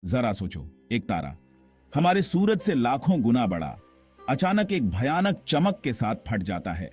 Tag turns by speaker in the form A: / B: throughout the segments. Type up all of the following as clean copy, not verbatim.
A: जरा सोचो, एक तारा हमारे सूरज से लाखों गुना बड़ा अचानक एक भयानक चमक के साथ फट जाता है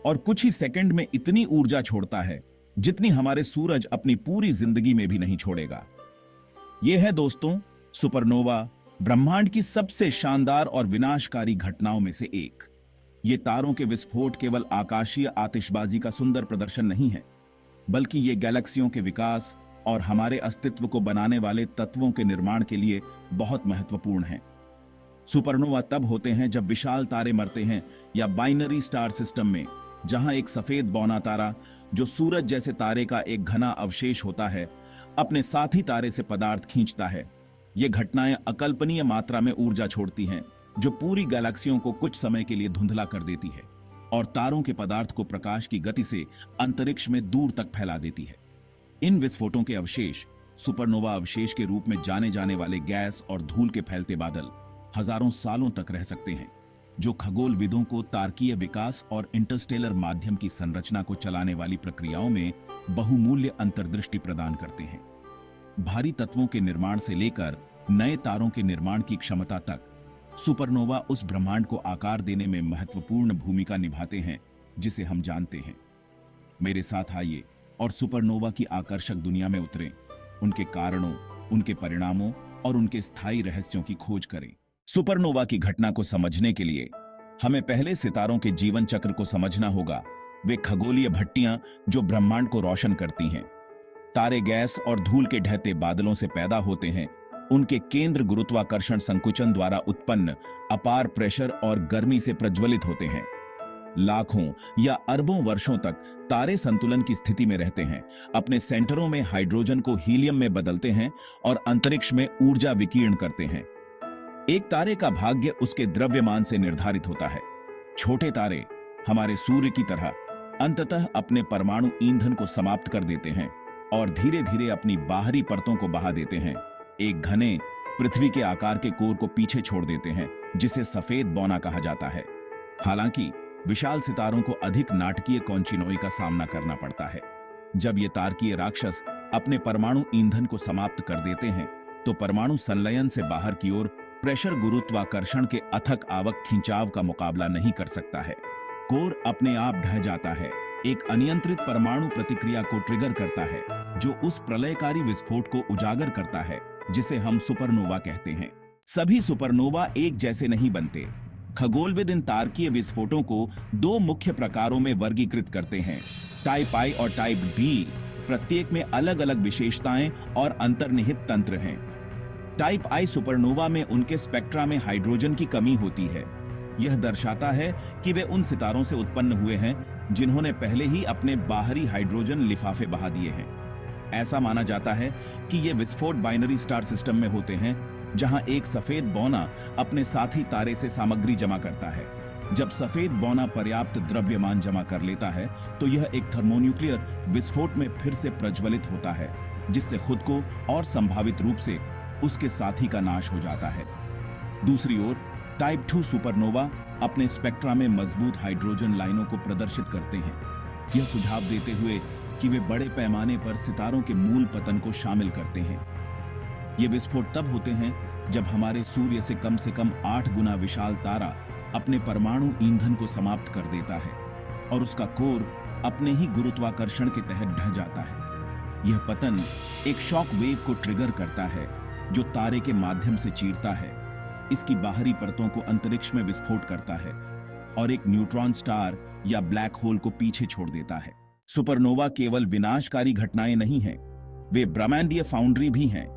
A: और कुछ ही सेकंड में इतनी ऊर्जा छोड़ता है जितनी हमारे सूरज अपनी पूरी जिंदगी में भी नहीं छोड़ेगा। यह है दोस्तों सुपरनोवा, ब्रह्मांड की सबसे शानदार और विनाशकारी घटनाओं में से एक। ये तारों के विस्फोट केवल आकाशीय आतिशबाजी का सुंदर प्रदर्शन नहीं है, बल्कि ये गैलेक्सियों के विकास और हमारे अस्तित्व को बनाने वाले तत्वों के निर्माण के लिए बहुत महत्वपूर्ण है। सुपरनोवा तब होते हैं जब विशाल तारे मरते हैं या बाइनरी स्टार सिस्टम में, जहां एक सफेद बौना तारा जो सूरज जैसे तारे का एक घना अवशेष होता है, अपने साथी तारे से पदार्थ खींचता है। ये घटनाएं अकल्पनीय मात्रा में ऊर्जा छोड़ती हैं, जो पूरी गैलेक्सियों को कुछ समय के लिए धुंधला कर देती है और तारों के पदार्थ को प्रकाश की गति से अंतरिक्ष में दूर तक फैला देती है। इन विस्फोटों के अवशेष सुपरनोवा अवशेष के रूप में जाने जाने वाले गैस और धूल के फैलते बादल हजारों सालों तक रह सकते हैं, जो खगोलविदों को तारकीय विकास और इंटरस्टेलर माध्यम की संरचना को चलाने वाली प्रक्रियाओं में बहुमूल्य अंतर्दृष्टि प्रदान करते हैं। भारी तत्वों के निर्माण से लेकर नए तारों के निर्माण की क्षमता तक, सुपरनोवा उस ब्रह्मांड को आकार देने में महत्वपूर्ण भूमिका निभाते हैं जिसे हम जानते हैं। मेरे साथ आइए और सुपरनोवा की आकर्षक दुनिया में उतरें, उनके कारणों, उनके परिणामों और उनके स्थायी रहस्यों की खोज करें। सुपरनोवा की घटना को समझने के लिए हमें पहले सितारों के जीवन चक्र को समझना होगा। वे खगोलीय भट्टियां जो ब्रह्मांड को रोशन करती हैं। तारे गैस और धूल के ढहते बादलों से पैदा होते हैं। उनके केंद्र गुरुत्वाकर्षण संकुचन द्वारा उत्पन्न अपार प्रेशर और गर्मी से प्रज्वलित होते हैं। लाखों या अरबों वर्षों तक तारे संतुलन की स्थिति में रहते हैं, अपने सेंटरों में हाइड्रोजन को हीलियम में बदलते हैं और अंतरिक्ष में ऊर्जा विकीर्ण करते हैं। एक तारे का भाग्य उसके द्रव्यमान से निर्धारित होता है। छोटे तारे हमारे सूर्य की तरह अंततः अपने परमाणु ईंधन को समाप्त कर देते हैं और धीरे धीरे अपनी बाहरी परतों को बहा देते हैं। एक घने पृथ्वी के आकार के कोर को पीछे छोड़ देते हैं, जिसे सफेद बौना कहा जाता है। हालांकि विशाल सितारों को अधिक नाटकीय कॉन्चिनोई का सामना करना पड़ता है। जब ये तारकीय राक्षस अपने परमाणु ईंधन को समाप्त कर देते हैं, तो परमाणु संलयन से बाहर की ओर प्रेशर गुरुत्वाकर्षण के अथक आवक खिंचाव का मुकाबला नहीं कर सकता है। कोर अपने आप ढह जाता है, एक अनियंत्रित परमाणु प्रतिक्रिया को ट्रिगर करता है, जो उस प्रलयकारी विस्फोट को उजागर करता है जिसे हम सुपरनोवा कहते हैं। सभी सुपरनोवा एक जैसे नहीं बनते। खगोलविद इन तारकीय विस्फोटों को दो मुख्य प्रकारों में वर्गीकृत करते हैं, टाइप आई और टाइप बी। प्रत्येक में अलग अलग विशेषताएं और अंतर्निहित तंत्र हैं। टाइप आई सुपरनोवा में उनके स्पेक्ट्रा में हाइड्रोजन की कमी होती है। यह दर्शाता है कि वे उन सितारों से उत्पन्न हुए हैं जिन्होंने पहले ही अपने बाहरी हाइड्रोजन लिफाफे बहा दिए हैं। ऐसा माना जाता है कि ये विस्फोट बाइनरी स्टार सिस्टम में होते हैं, जहां एक सफेद बौना अपने साथी तारे से सामग्री जमा करता है। जब सफेद बौना पर्याप्त द्रव्यमान जमा कर लेता है, तो यह एक थर्मोन्यूक्लियर विस्फोट में फिर से प्रज्वलित होता है, जिससे खुद को और संभावित रूप से उसके साथी का नाश हो जाता है। दूसरी ओर टाइप 2 सुपरनोवा अपने स्पेक्ट्रा में मजबूत हाइड्रोजन लाइनों को प्रदर्शित करते हैं, यह सुझाव देते हुए कि वे बड़े पैमाने पर सितारों के मूल पतन को शामिल करते हैं। ये विस्फोट तब होते हैं जब हमारे सूर्य से कम 8 गुना विशाल तारा अपने परमाणु ईंधन को समाप्त कर देता है और उसका कोर अपने ही गुरुत्वाकर्षण के तहत ढह जाता है। यह पतन एक शॉक वेव को ट्रिगर करता है, जो तारे के माध्यम से चीरता है, इसकी बाहरी परतों को अंतरिक्ष में विस्फोट करता है और एक न्यूट्रॉन स्टार या ब्लैक होल को पीछे छोड़ देता है। सुपरनोवा केवल विनाशकारी घटनाएं नहीं हैं, वे ब्रह्मांडीय फाउंड्री भी हैं,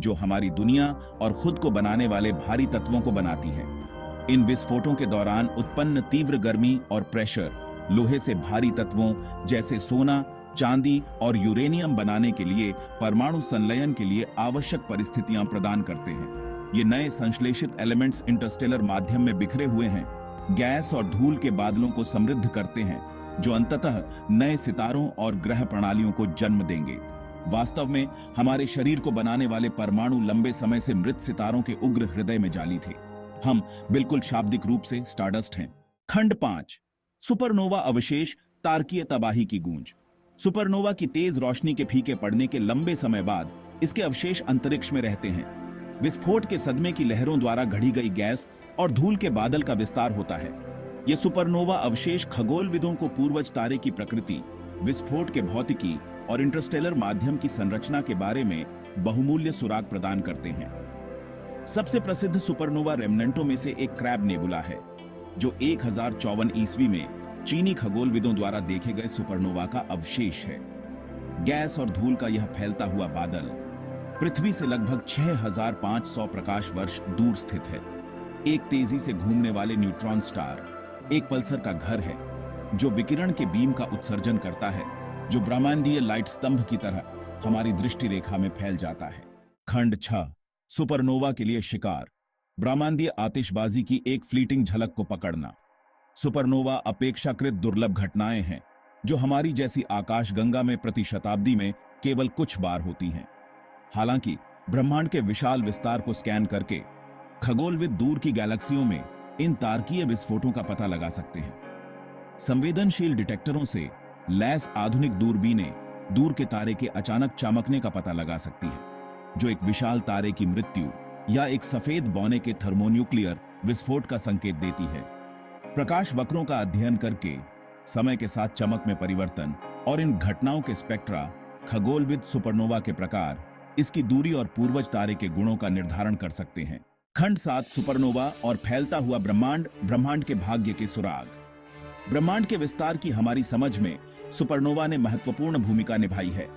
A: जो हमारी दुनिया और खुद को बनाने वाले भारी तत्वों को बनाती हैं। इन विस्फोटों के दौरान उत्पन्न तीव्र गर्मी और प्रेशर लोहे से भारी तत्वों जैसे सोना, चांदी और यूरेनियम बनाने के लिए परमाणु संलयन के लिए आवश्यक परिस्थितियां प्रदान करते हैं। ये नए संश्लेषित एलिमेंट्स इंटरस्टेलर माध्यम में बिखरे हुए हैं, गैस और धूल के बादलों को समृद्ध करते हैं, जो अंततः नए सितारों और ग्रह प्रणालियों को जन्म देंगे। वास्तव में हमारे शरीर को बनाने वाले परमाणु लंबे समय से मृत सितारों के उग्र हृदय में जाली थे। हम बिल्कुल शाब्दिक रूप से स्टारडस्ट हैं। खंड 5, सुपरनोवा अवशेष, तारकीय तबाही की गूंज। सुपरनोवा की तेज रोशनी के फीके पड़ने के लंबे समय बाद इसके अवशेष अंतरिक्ष में रहते हैं। विस्फोट के सदमे की लहरों द्वारा घड़ी गई गैस और धूल के बादल का विस्तार होता है। ये सुपरनोवा अवशेष खगोलविदों को पूर्वज तारे की प्रकृति, विस्फोट के भौतिकी और इंटरस्टेलर माध्यम की संरचना के बारे में बहुमूल्य सुराग प्रदान करते हैं। सबसे प्रसिद्ध सुपरनोवा रेमनेंटों में से एक क्रैब नेबुला है, जो 1054 ईस्वी में चीनी खगोलविदों द्वारा देखे गए सुपरनोवा का अवशेष है। गैस और धूल का यह फैलता हुआ बादल पृथ्वी से लगभग 6500 प्रकाश वर्ष दूर स्थित है। एक तेजी से घूमने वाले न्यूट्रॉन स्टार एक पल्सर का घर है, जो विकिरण के बीम का उत्सर्जन करता है, जो ब्रह्मांडीय लाइट स्तंभ की तरह हमारी दृष्टि रेखा में फैल जाता है। खंड 6, सुपरनोवा के लिए शिकार। ब्रह्मांडीय आतिशबाजी की एक फ्लीटिंग झलक को पकड़ना। सुपरनोवा अपेक्षाकृत दुर्लभ घटनाएं हैं, जो हमारी जैसी आकाशगंगा में प्रति शताब्दी में केवल कुछ बार होती हैं। हालांकि ब्रह्मांड के विशाल विस्तार को स्कैन करके खगोलविद दूर की गैलेक्सियों में इन तारकीय विस्फोटों का पता लगा सकते हैं। संवेदनशील डिटेक्टरों से लैस आधुनिक दूरबीनें दूर के तारे के अचानक चमकने का पता लगा सकती हैं, जो एक विशाल तारे की मृत्यु या एक सफेद बौने के थर्मोन्यूक्लियर विस्फोट का संकेत देती है। प्रकाश वक्रों का अध्ययन करके समय के साथ चमक में परिवर्तन और इन घटनाओं के स्पेक्ट्रा, खगोलविद सुपरनोवा के प्रकार, इसकी दूरी और पूर्वज तारे के गुणों का निर्धारण कर सकते हैं। खंड 7, सुपरनोवा और फैलता हुआ ब्रह्मांड, ब्रह्मांड के भाग्य के सुराग। ब्रह्मांड के विस्तार की हमारी समझ में सुपरनोवा ने महत्वपूर्ण भूमिका निभाई है।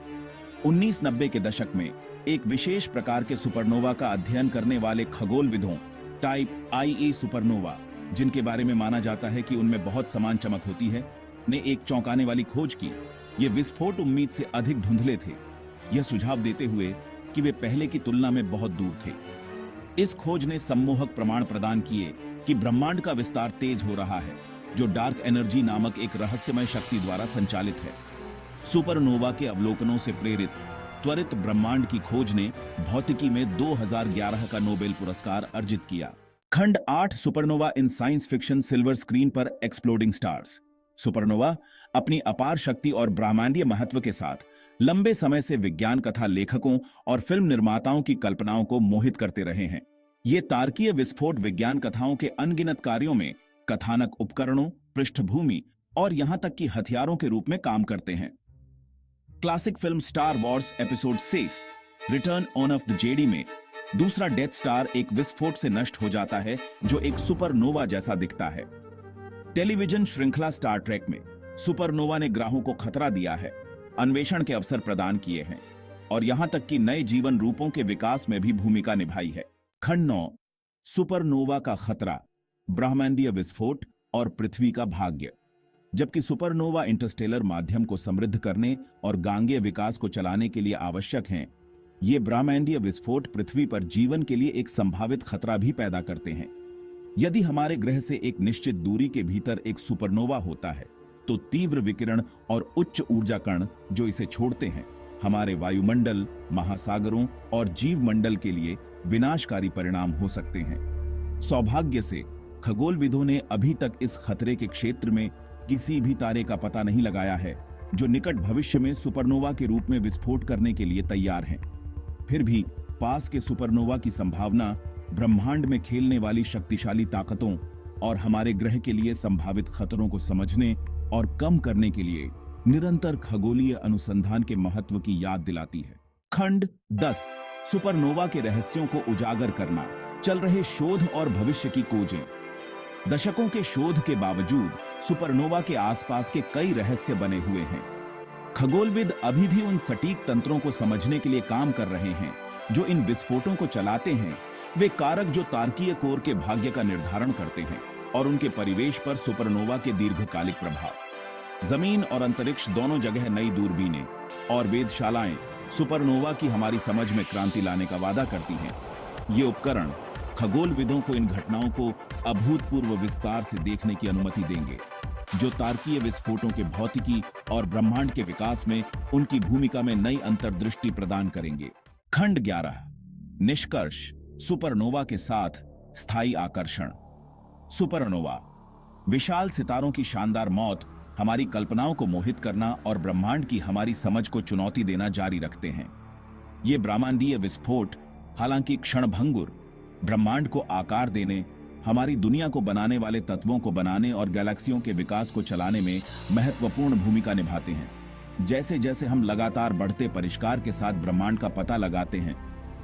A: 1990 के दशक में एक विशेष प्रकार के सुपरनोवा का अध्ययन करने वाले खगोलविदों, टाइप IA सुपरनोवा, जिनके बारे में माना जाता है कि उनमें बहुत समान चमक होती है, ने एक चौंकाने वाली खोज की। ये विस्फोट उम्मीद से अधिक धुंधले थे, यह सुझाव देते हुए कि वे पहले की तुलना में बहुत दूर थे। इस खोज ने सम्मोहक प्रमाण प्रदान किए कि ब्रह्मांड का विस्तार तेज हो रहा है, जो डार्क एनर्जी नामक एक रहस्यमय शक्ति द्वारा संचालित है। सुपरनोवा के अवलोकनों से प्रेरित त्वरित ब्रह्मांड की खोज ने भौतिकी में 2011 का नोबेल पुरस्कार अर्जित किया। खंड 8, supernova in science fiction silver screen पर एक्सप्लोडिंग स्टार्स। सुपरनोवा अपनी अपार शक्ति और ब्रह्मांडीय महत्व के साथ लंबे समय से विज्ञान कथा लेखकों और फिल्म निर्माताओं की कल्पनाओं को मोहित करते रहे हैं। ये तारकीय विस्फोट विज्ञान कथाओं के अनगिनत कार्यों में कथानक उपकरणों, पृष्ठभूमि और यहां तक कि हथियारों के रूप में काम करते हैं। Classic film star Wars episode 6 return on off the JD में दूसरा डेथ स्टार एक विस्फोट से नष्ट हो जाता है, जो एक सुपरनोवा जैसा दिखता है। टेलीविजन श्रृंखला स्टार ट्रेक में सुपरनोवा ने ग्रहों को खतरा दिया है, अन्वेषण के अवसर प्रदान किए हैं और यहां तक कि नए जीवन रूपों के विकास में भी भूमिका निभाई है। खंड 9, सुपरनोवा का खतरा, ब्रह्मांडीय विस्फोट और पृथ्वी का भाग्य। जबकि सुपरनोवा इंटरस्टेलर माध्यम को समृद्ध करने और गांगीय विकास को चलाने के लिए आवश्यक हैं, ये ब्रह्मांडीय विस्फोट पृथ्वी पर जीवन के लिए एक संभावित खतरा भी पैदा करते हैं। यदि हमारे ग्रह से एक निश्चित दूरी के भीतर एक सुपरनोवा होता है, तो तीव्र विकिरण और उच्च ऊर्जा कण जो इसे छोड़ते हैं, हमारे वायुमंडल, महासागरों और जीवमंडल के लिए विनाशकारी परिणाम हो सकते हैं। सौभाग्य से खगोलविदों ने अभी तक इस खतरे के क्षेत्र में किसी भी तारे का पता नहीं लगाया है जो निकट भविष्य में सुपरनोवा के रूप में विस्फोट करने के लिए तैयार हैं। फिर भी पास के सुपरनोवा की संभावना ब्रह्मांड में खेलने वाली शक्तिशाली ताकतों और हमारे ग्रह के लिए संभावित खतरों को समझने और कम करने के लिए निरंतर खगोलीय अनुसंधान के महत्व की याद दिलाती है। खंड 10, सुपरनोवा के रहस्यों को उजागर करना, चल रहे शोध और भविष्य की खोजें। दशकों के शोध के बावजूद सुपरनोवा के आसपास के कई रहस्य बने हुए हैं। खगोलविद अभी भी उन सटीक तंत्रों को समझने के लिए काम कर रहे हैं जो इन विस्फोटों को चलाते हैं। वे कारक जो तारकीय कोर के भाग्य का निर्धारण करते हैं और उनके परिवेश पर सुपरनोवा के दीर्घकालिक प्रभाव। जमीन और अंतरिक्ष दोनों जगह नई दूरबीनें और वेधशालाएं सुपरनोवा की हमारी समझ में क्रांति लाने का वादा करती हैं। ये उपकरण खगोलविदों को इन घटनाओं को अभूतपूर्व विस्तार से देखने की अनुमति देंगे, जो तारकीय विस्फोटों के भौतिकी और ब्रह्मांड के विकास में उनकी भूमिका में नई अंतर्दृष्टि प्रदान करेंगे। खंड 11, निष्कर्ष, सुपरनोवा के साथ स्थायी आकर्षण। सुपरनोवा, विशाल सितारों की शानदार मौत हमारी कल्पनाओं को मोहित करना और ब्रह्मांड की हमारी समझ को चुनौती देना जारी रखते हैं। ये ब्रह्मांडीय विस्फोट हालांकि क्षणभंगुर, ब्रह्मांड को आकार देने, हमारी दुनिया को बनाने वाले तत्वों को बनाने और गैलेक्सियों के विकास को चलाने में महत्वपूर्ण भूमिका निभाते हैं। जैसे जैसे हम लगातार बढ़ते परिष्कार के साथ ब्रह्मांड का पता लगाते हैं,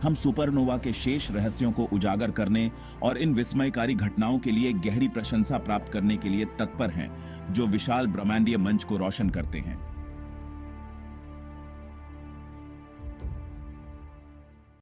A: हम सुपरनोवा के शेष रहस्यों को उजागर करने और इन विस्मयकारी घटनाओं के लिए गहरी प्रशंसा प्राप्त करने के लिए तत्पर हैं, जो विशाल ब्रह्मांडीय मंच को रोशन करते हैं।